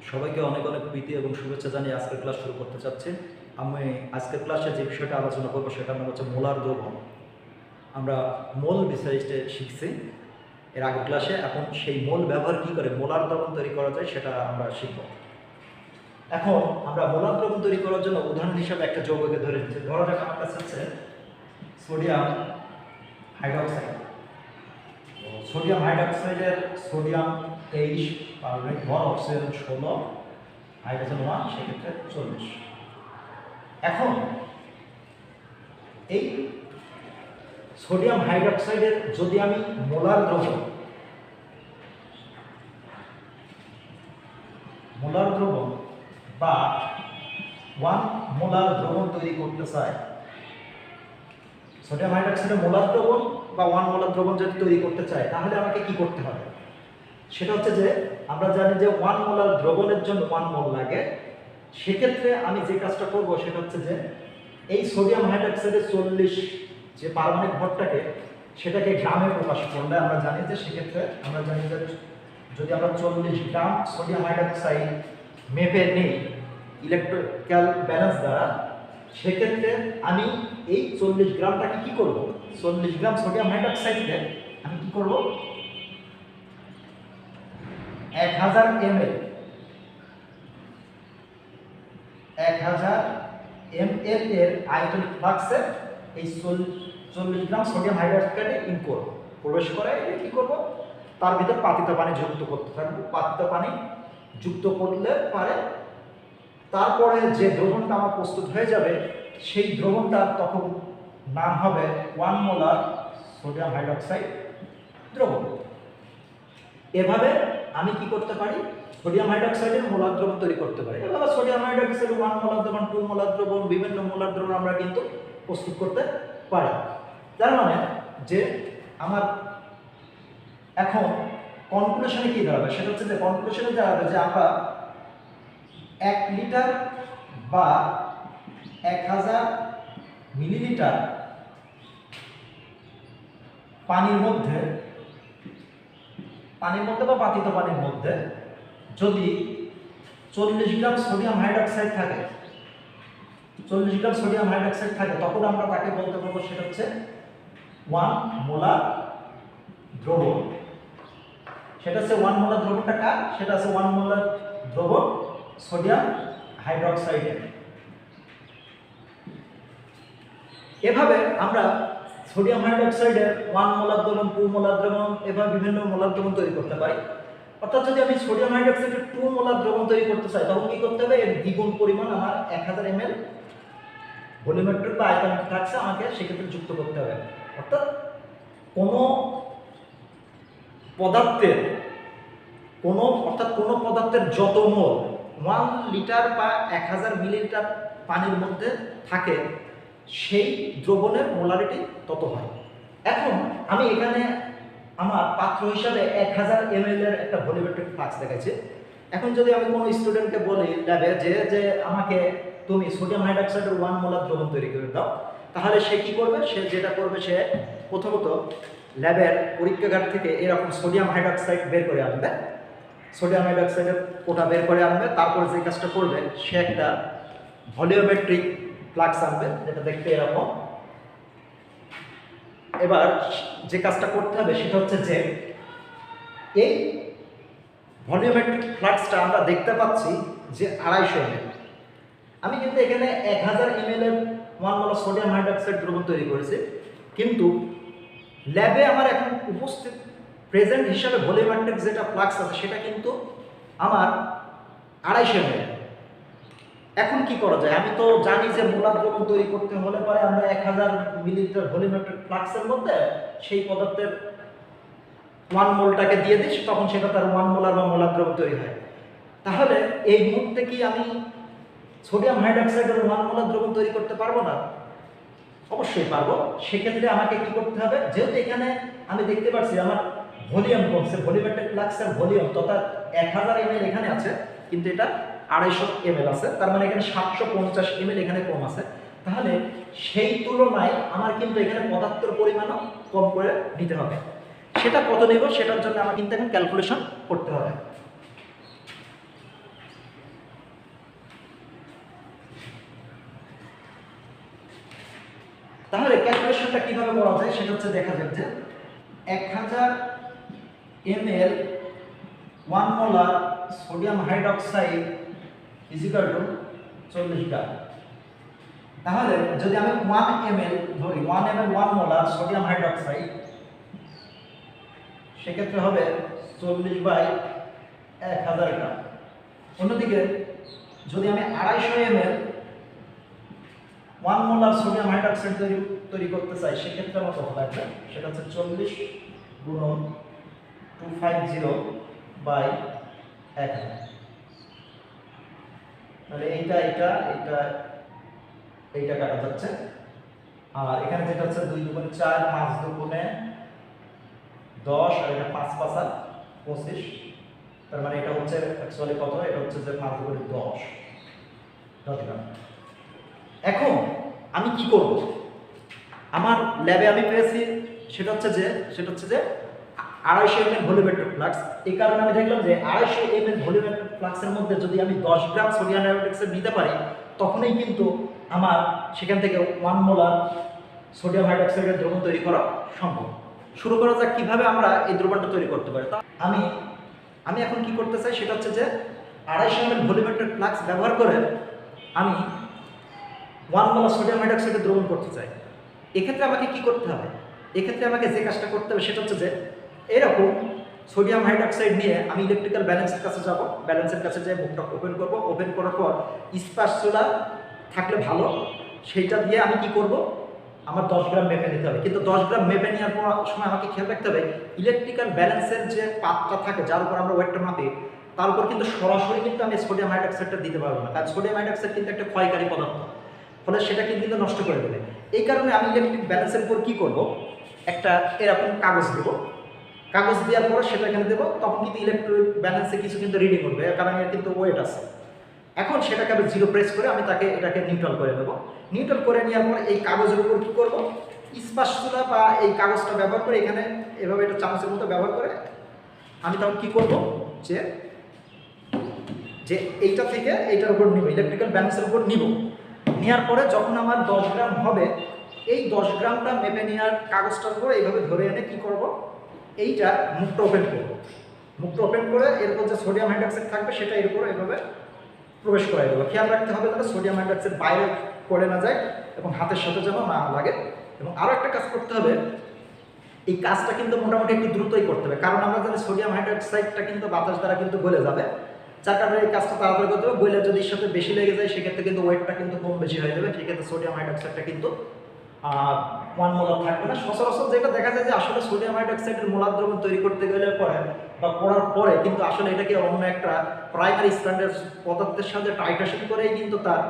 সবাইকে অনেক অনেক প্রীতি এবং শুভেচ্ছা জানিয়ে আজকের ক্লাস শুরু করতে চাচ্ছি। আমি আজকের ক্লাসে যে বিষয়টা আলোচনা করবো সেটার নাম হচ্ছে মোলার দ্রবণ। আমরা মোল বিষয়টি শিখছি এর আগের ক্লাসে। এখন সেই মোল ব্যবহার কী করে মোলার দ্রবণ তৈরি করা যায় সেটা আমরা শিখব। এখন আমরা মোলার দ্রবণ তৈরি করার জন্য উদাহরণ হিসাবে একটা যৌগকে ধরে নিচ্ছি। ধরা যাক আমার কাছে হচ্ছে সোডিয়াম হাইড্রোক্সাইড। সোডিয়াম হাইড্রোক্সাইডের সোডিয়াম 23 পারমাণবিক ভর, অক্সিজেন 16, হাইড্রোজেন 1, সেক্ষেত্রে 40। এখন এই সোডিয়াম হাইড্রোক্সাইডের যদি আমি মোলার দ্রবণ বা 1 মোলার দ্রবণ তৈরি করতে চাই, সোডিয়াম হাইড্রোক্সাইডের মোলার দ্রবণ বা 1 মোলার দ্রবণ যদি তৈরি করতে চাই তাহলে আমাকে কি করতে হবে? সেটা হচ্ছে যে আমরা জানি যে 1 মোলার দ্রবণের জন্য 1 মোল লাগে। সেক্ষেত্রে আমি যে কাজটা করব সেটা হচ্ছে যে এই সোডিয়াম হাইড্রোক্সাইডের 40 যে পারমাণবিক ভরটাকে সেটাকে গ্রামে প্রকাশ করলে আমরা জানি যে সেক্ষেত্রে আমরা জানি যে যদি আমরা 40 গ্রাম সোডিয়াম হাইড্রোক্সাইড মেপে নিই ইলেকট্রিক্যাল ব্যালেন্স দ্বারা, সেক্ষেত্রে আমি এই 40 গ্রামটাকে কি করব? 40 গ্রাম সোডিয়াম হাইড্রোক্সাইডকে আমি কি করব? 1000 ml এর আয়তনিক ফ্লাক্সে এই 40 গ্রাম সোডিয়াম হাইড্রোক্সাইডে প্রবেশ করে কি করব? তার ভিতর পাতিত পানি যুক্ত করতে থাকবো। পাতিত পানি যুক্ত করলে পারে তারপরে যে দ্রবণটা আমার প্রস্তুত হয়ে যাবে সেই দ্রবণটা তখন নাম হবে 1 মোলার সোডিয়াম হাইড্রোক্সাইড দ্রবণ। এভাবে আমি কি করতে পারি? সোডিয়াম হাইড্রোক্সাইডের মোলার দ্রবণ তৈরি করতে পারি। এভাবে সোডিয়াম হাইড্রোক্সাইড 1 মোলার দ্রবণ, 2 মোলার দ্রবণ, বিভিন্ন মোলার দ্রবণ আমরা কিন্তু প্রস্তুত করতে পারি। তার মানে যে আমার এখন কনক্লুশনে কি দাঁড়াবে? সেটা হচ্ছে যে কনক্লুশনে দাঁড়াবে যে আমরা 1 লিটার বা 1000 মিলিলিটার পানির মধ্যে বা পাতিত পানির মধ্যে যদি 40 গ্রাম সোডিয়াম হাইড্রোক্সাইড থাকে, 40 গ্রাম সোডিয়াম হাইড্রোক্সাইড থাকে, তখন আমরা তাকে বলতে পারবো সেটা হচ্ছে 1 মোলার দ্রবণ। সেটা হচ্ছে 1 মোলার দ্রবণটা কার? সেটা হচ্ছে 1 মোলার দ্রবণ সোডিয়াম হাইড্রোক্সাইডের। এভাবে আমরা সোডিয়াম হাইড্রোক্সাইডের 1 মোলার দ্রবণ, 2 মোলার দ্রবণ, এভাবে বিভিন্ন মোলার দ্রবণ তৈরি করতে পারি। অর্থাৎ যদি আমি সোডিয়াম হাইড্রোক্সাইডের 2 মোলার দ্রবণ তৈরি করতে চাই তখন কি করতে হবে? এর দ্বিগুণ পরিমাণ আমার 1000 ml ভলিউমেট্রিক বা আয়তনিক ফ্লাক্সে আমাকে সেক্ষেত্রে যুক্ত করতে হবে। অর্থাৎ কোনো পদার্থের যত মোল 1 লিটার বা 1000 মিলিলিটার পানির মধ্যে থাকে সেই দ্রবণের মোলারিটি তত হয়। এখন আমি এখানে আমার পাত্র হিসাবে 1000 ml এর একটা ভলিউমেট্রিক ফ্লাক্স দেখাচ্ছি। এখন যদি আমি কোনো স্টুডেন্টকে বলি ল্যাবে যে আমাকে তুমি সোডিয়াম হাইড্রোক্সাইডের 1 মোলার দ্রবণ তৈরি করে দাও, তাহলে সে কি করবে? সে যেটা করবে, সে প্রথমত ল্যাবের পরীক্ষাগার থেকে এরকম সোডিয়াম হাইড্রোক্সাইড বের করে আনবে, সোডিয়াম হাইড্রোক্সাইডের কোটা বের করে আনবে। তারপরে যে কাজটা করবে সে একটা ভলিউমেট্রিক ফ্লাক্স আনবে যেটা দেখতে এরকম। এবার যে কাজটা করতে হবে সেটা হচ্ছে যে এই ভলিউমেট্রিক ফ্লাক্সটা আমরা দেখতে পাচ্ছি যে 250 ml। আমি কিন্তু এখানে 1000 ml এর 1 মোলার সোডিয়াম হাইড্রোক্সাইড দ্রবণ তৈরি করেছি, কিন্তু ল্যাবে আমার এখন উপস্থিত প্রেজেন্ট হিসাবে ভলিউমেট্রিক যেটা ফ্লাক্স আছে সেটা কিন্তু আমার 250 ml। এখন কি করা যায়? আমি তো জানি যে মোলার দ্রবণ তৈরি করতে হলে পরে আমরা 1000 মিলিলিটার ভলিউমেট্রিক ফ্লাক্সের মধ্যে সেই পদার্থের 1 মোলটাকে দিয়ে দিই, তখন সেটা তার 1 মোলার বা মোলার দ্রবণ তৈরি হয়। তাহলে এই মুহূর্তে কি আমি সোডিয়াম হাইড্রোক্সাইডের 1 মোলার দ্রবণ তৈরি করতে পারবো না? অবশ্যই পারবো। সেক্ষেত্রে আমাকে কি করতে হবে? যেহেতু এখানে আমি দেখতে পাচ্ছি আমার ভলিউম কমছে, ভলিউমেট্রিক ফ্লাক্সের ভলিউম তথা 1000 ml এখানে আছে, কিন্তু এটা 250 ml আছে, তার মানে এখানে 750 ml এখানে কম আছে। তাহলে সেই তুলনায় আমার কিন্তু এখানে পদার্থের পরিমাণও কম করে নিতে হবে। সেটা কত নেব সেটার জন্য আমার কিন্তু এখন ক্যালকুলেশন করতে হবে। রিয়াকশনটা কিভাবে করা যায় সেটা হচ্ছে দেখা যাক যে 1000 ml 1 molar sodium hydroxide is equal to 40 গ্রাম। তাহলে যদি আমি 1 ml ধরি, 1 ml 1 মোলার সোডিয়াম হাইড্রোক্সাইড, সেক্ষেত্রে হবে 40/1000 গ্রাম। অন্যদিকে যদি আমি 250 ml 1 মোলার সোডিয়াম হাইড্রোক্সাইড তৈরি করতে চাই, সেক্ষেত্রে আমার কত লাগবে? সেটা হচ্ছে 40 গুণন 250/1000। তাহলে এইটা এইটা এইটা এইটা কাটা যাচ্ছে, আর এখানে যেটা হচ্ছে 2 দুগুণে 4, 5 দুগুণে 10, আর এটা 5 5 আর 25। তার মানে এটা হচ্ছে অ্যাকচুয়ালি কত? এটা হচ্ছে যে 5 দুগুণে 10 গ্রাম। এখন আমি কি করব? আমার ল্যাবে আমি পেয়েছি সেটা হচ্ছে যে 250 ml ভলিউমেট্রিক ফ্লাক্স। এই কারণে আমি দেখলাম যে 250 ml ভলিউমেট্রিক ফ্লাক্সের মধ্যে যদি আমি 10 গ্রাম সোডিয়াম হাইড্রোক্সাইড নিতে পারি, তখনই কিন্তু আমার সেখান থেকে 1 মোলার সোডিয়াম হাইড্রোক্সাইডের দ্রবণ তৈরি করা সম্ভব। শুরু করা যাক কিভাবে আমরা এই দ্রবণটা তৈরি করতে পারি। আমি এখন কি করতে চাই সেটা হচ্ছে যে 250 ml ভলিউমেট্রিক ফ্লাক্স ব্যবহার করে আমি 1 মোলার সোডিয়াম হাইড্রোক্সাইডের দ্রবণ করতে চাই। এক্ষেত্রে আমাকে কি করতে হবে? এক্ষেত্রে আমাকে যে কাজটা করতে হবে সেটা হচ্ছে যে এরকম সোডিয়াম হাইড্রোক্সাইড নিয়ে আমি ইলেকট্রিক্যাল ব্যালেন্সের কাছে যাব। ব্যালেন্সের কাছে যেয়ে মুখটা ওপেন করব। ওপেন করার পর স্প্যাচুলা থাকলে ভালো, সেইটা দিয়ে আমি কি করব? আমার 10 গ্রাম মেপে নিতে হবে। কিন্তু 10 গ্রাম মেপে নেওয়ার সময় আমাকে খেয়াল রাখতে হবে ইলেকট্রিক্যাল ব্যালেন্সের যে পাতটা থাকে, যার উপর আমরা ওয়েটটা মাপি, তার উপর কিন্তু সরাসরি কিন্তু আমি সোডিয়াম হাইড্রোক্সাইডটা দিতে পারবো না, কারণ সোডিয়াম হাইড্রোক্সাইড কিন্তু একটা ক্ষয়কারী পদার্থ, ফলে সেটাকে কিন্তু নষ্ট করে দেবে। এই কারণে আমি ইলেকট্রিক ব্যালেন্সের উপর কি করব? একটা এরকম কাগজ দেবো। কাগজ দেওয়ার পরে সেটা এখানে দেবো, তখন কিন্তু ইলেকট্রিক ব্যালেন্সে কিছু কিন্তু রিডিং করবে, কারণ এর কিন্তু ওয়েট আছে। এখন সেটাকে আমি 0 প্রেস করে আমি এটাকে নিউট্রাল করে দেবো। নিউট্রাল করে নেওয়ার পরে এই কাগজের উপর কি করব? স্প্যাচুলা বা এই কাগজটা ব্যবহার করে এখানে এভাবে এটা চামচের মতো ব্যবহার করে আমি তখন কি করব? যে এইটা থেকে এইটার উপর নিব, ইলেকট্রিক্যাল ব্যালেন্সের উপর নিব। নেওয়ার পরে যখন আমার 10 গ্রাম হবে, এই 10 গ্রামটা মেপে নেওয়ার কাগজটার উপর এইভাবে ধরে এনে কি করব? এইটা মুখটা ওপেন করব। মুখটা ওপেন করে এরপর যে সোডিয়াম হাইড্রোক্সাইড থাকবে সেটা এর উপর এইভাবে প্রবেশ করাই দেবো। খেয়াল রাখতে হবে যাতে সোডিয়াম হাইড্রোক্সাইড বাইরে পড়ে না যায় এবং হাতের সাথে যেন না লাগে। এবং আরও একটা কাজ করতে হবে, এই কাজটা কিন্তু মোটামুটি একটু দ্রুতই করতে হবে, কারণ আমরা জানি সোডিয়াম হাইড্রোক্সাইডটা কিন্তু বাতাস দ্বারা কিন্তু গলে যাবে, যার কারণে এই কাজটা তাড়াতাড়ি করতে হবে। গলে যদি এর সাথে বেশি লেগে যায় সেক্ষেত্রে কিন্তু ওয়েটটা কিন্তু কম বেশি হয়ে যাবে, সেক্ষেত্রে সোডিয়াম হাইড্রোক্সাইডটা কিন্তু 1 মোলার থাকবে না। সচরাচর যেটা দেখা যায় যে আসলে সোডিয়াম হাইড্রোক্সাইডের মোলার দ্রবণ তৈরি করতে গেলে পরে বা করার পরে কিন্তু আসলে এটাকে অন্য একটা প্রাইমারি স্ট্যান্ডার্ড পদার্থের সাথে টাইট্রেশন করেই কিন্তু তার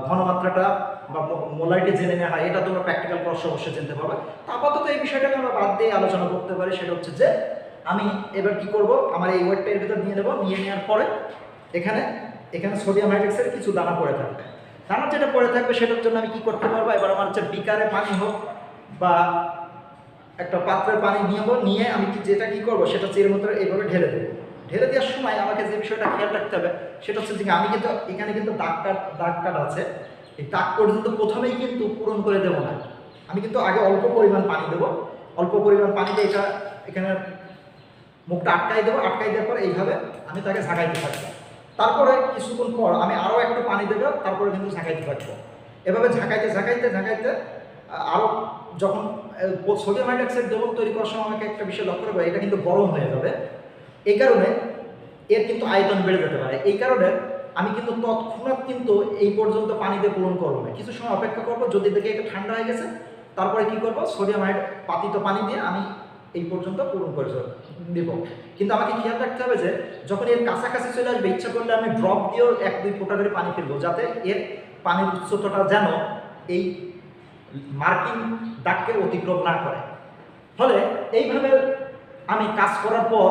ঘনমাত্রাটা বা মোলারিটি জেনে নেওয়া হয়। এটা তোমরা প্র্যাকটিক্যাল কোর্সে অবশ্যই জানতে পারবে। তো আপাতত এই বিষয়টাকে আমরা বাদ দিয়ে আলোচনা করতে পারি। সেটা হচ্ছে যে আমি এবার কি করব? আমার এই ওয়েটটা এর ভিতর নিয়ে নেব। নিয়ে নেওয়ার পরে এখানে সোডিয়াম হাইড্রোক্সাইডের কিছু দানা পড়ে থাকবে। দানা যেটা পড়ে থাকবে সেটার জন্য আমি কি করতে পারবো? এবার আমার হচ্ছে বিকারে পানি হোক বা একটা পাত্রের পানি নিয়ে আমি যেটা কি করবো সেটা হচ্ছে এর মধ্যে এইভাবে ঢেলে দেবো। ঢেলে দেওয়ার সময় আমাকে যে বিষয়টা খেয়াল রাখতে হবে সেটা হচ্ছে যে আমি কিন্তু এখানে কিন্তু দাগ কাট আছে, এই দাগ পর্যন্ত প্রথমেই কিন্তু পূরণ করে দেবো না। আমি কিন্তু আগে অল্প পরিমাণ পানি দেবো। অল্প পরিমাণ পানিতে এখানে মুখটা আটকাই দেবো। আটকাই দেওয়ার পর এইভাবে আমি তাকে ঝাঁকাইতে থাকবো। তারপরে কিছুক্ষণ পর আমি আরও একটু পানি দেবো, তারপরে কিন্তু ঝাঁকাইতে থাকবো। এভাবে ঝাঁকাইতে আরও যখন সোডিয়াম হাইড্রোক্সাইড দ্রবণ তৈরি করার সময় আমাকে একটা বিষয় লক্ষ্য করবে, এটা কিন্তু গরম হয়ে যাবে। এই কারণে এর কিন্তু আয়তন বেড়ে যেতে পারে। এই কারণে আমি কিন্তু তৎক্ষণাৎ কিন্তু এই পর্যন্ত পানি দিয়ে পূরণ করবো না, কিছু সময় অপেক্ষা করবো। যদি দেখে এটা ঠান্ডা হয়ে গেছে তারপরে কি করবো? সোডিয়াম পাতিত পানি দিয়ে আমি এই পর্যন্ত পূরণ করে দেব। কিন্তু আমাকে খেয়াল রাখতে হবে যে যখন এর কাছাকাছি চলে আসবে, ইচ্ছা করলে আমি ড্রপ দিয়েও 1-2 ফোঁটা করে পানি ফেলবো, যাতে এর পানির উচ্চতাটা যেন এই মার্কিং দাগকে অতিক্রম না করে। ফলে এইভাবে আমি কাজ করার পর,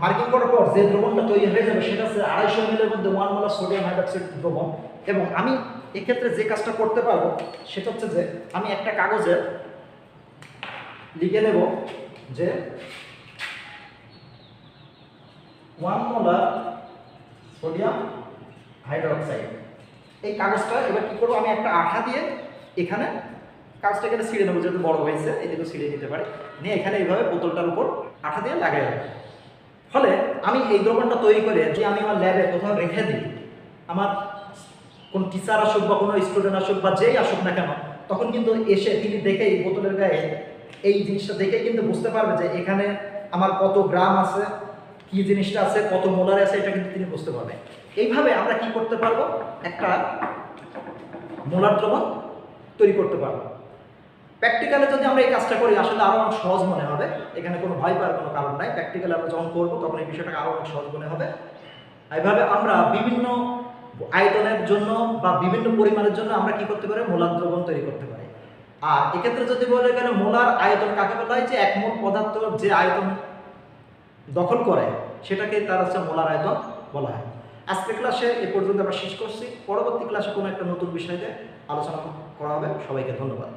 মার্কিং করার পর যে দ্রবণটা তৈরি হয়ে যাবে সেটা হচ্ছে 250 ml এর মধ্যে 1 মোলার সোডিয়াম হাইড্রোক্সাইড দ্রবণ। এবং আমি এক্ষেত্রে যে কাজটা করতে পারবো সেটা হচ্ছে যে আমি একটা কাগজে লিখে নেব যে 1 মোলার সোডিয়াম হাইড্রোক্সাইড। এই কাগজটা এবার কি করবো? আমি একটা আঠা দিয়ে এখানে কাজটা এখানে ছিঁড়ে নেবো, যেহেতু বড় হয়েছে এদিকে ছিঁড়ে নিতে পারি, নিয়ে এখানে এইভাবে বোতলটার উপর আঠা দিয়ে লাগাই রাখবো। ফলে আমি এই দ্রবণটা তৈরি করে যদি আমি আমার ল্যাবে কোথাও রেখে দিই, আমার কোন টিচার আসুক বা কোনো স্টুডেন্ট আসুক বা যেই আসুক না কেন, তখন কিন্তু এসে তিনি দেখেই বোতলের গায়ে এই জিনিসটা দেখেই কিন্তু বুঝতে পারবে যে এখানে আমার কত গ্রাম আছে, কি জিনিসটা আছে, কত মোলার আছে, এটা কিন্তু তিনি বুঝতে পারবে। এইভাবে আমরা কি করতে পারবো, একটা মোলার দ্রবণ তৈরি করতে পারবো। প্র্যাকটিক্যালে যদি আমরা এই কাজটা করি আসলে আরও অনেক সহজ মনে হবে, এখানে কোনো ভয় পাওয়ার কোনো কারণ নাই। প্র্যাকটিক্যালে আমরা যখন করবো তখন এই বিষয়টাকে আরও অনেক সহজ মনে হবে। এইভাবে আমরা বিভিন্ন আয়তনের জন্য বা বিভিন্ন পরিমাণের জন্য আমরা কি করতে পারি, মোলার দ্রবণ তৈরি করতে পারি। আর এক্ষেত্রে যদি বলে গেলে মোলার আয়তন কাকে বলা হয়, যে এক মোল পদার্থ যে আয়তন দখল করে সেটাকে তার হচ্ছে মোলার আয়তন বলা হয়। আজকের ক্লাসে এ পর্যন্ত আমরা শেষ করছি। পরবর্তী ক্লাসে কোনো একটা নতুন বিষয় নিয়ে আলোচনা করা হবে। সবাইকে ধন্যবাদ।